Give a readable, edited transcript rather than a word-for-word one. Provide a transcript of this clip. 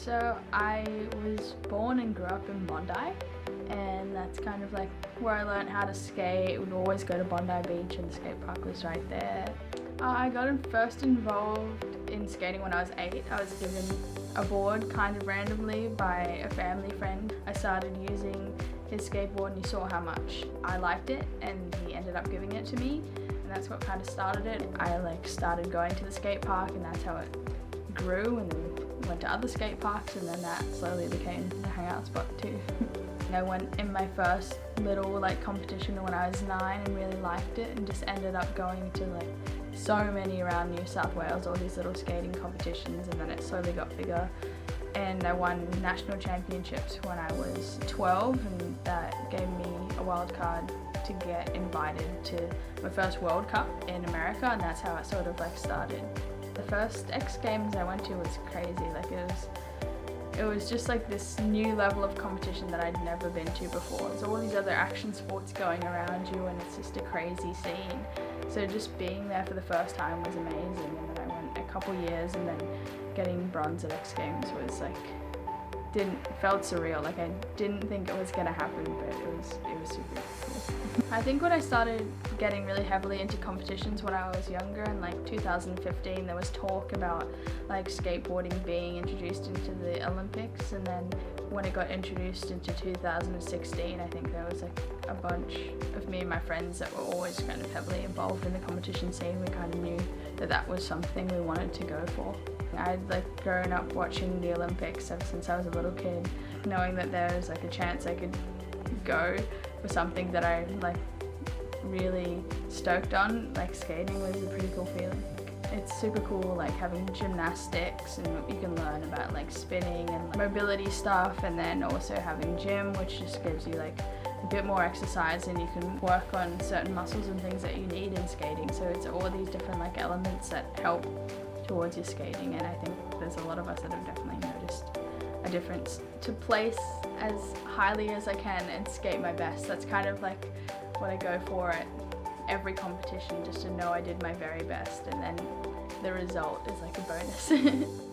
So I was born and grew up in Bondi, and that's kind of like where I learned how to skate. We'd always go to Bondi Beach and the skate park was right there. I got first involved in skating when I was 8. I was given a board kind of randomly by a family friend. I started using his skateboard and he saw how much I liked it and he ended up giving it to me, and that's what kind of started it. I started going to the skate park and that's how it grew, and then went to other skate parks, and then that slowly became the hangout spot too. I went in my first little competition when I was 9 and really liked it, and just ended up going to so many around New South Wales, all these little skating competitions, and then it slowly got bigger. And I won national championships when I was 12, and that gave me a wild card to get invited to my first World Cup in America, and that's how it sort of started. The first X Games I went to was crazy. It was just this new level of competition that I'd never been to before. There's all these other action sports going around you, and it's just a crazy scene. So just being there for the first time was amazing, and then I went a couple years, and then getting bronze at X Games was felt surreal. I didn't think it was gonna happen, but it was super cool. I think when I started getting really heavily into competitions when I was younger, in 2015, there was talk about skateboarding being introduced into the Olympics, and then when it got introduced into 2016, I think there was a bunch of me and my friends that were always kind of heavily involved in the competition scene. We kind of knew that was something we wanted to go for. I'd grown up watching the Olympics ever since I was a little kid, knowing that there was a chance I could go for something that I really stoked on. Skating was a pretty cool feeling. It's super cool having gymnastics, and you can learn about spinning and mobility stuff, and then also having gym, which just gives you a bit more exercise, and you can work on certain muscles and things that you need in skating. So it's all these different elements that help towards your skating, and I think there's a lot of us that have definitely noticed a difference. To place as highly as I can and skate my best, that's kind of what I go for at every competition, just to know I did my very best, and then the result is a bonus.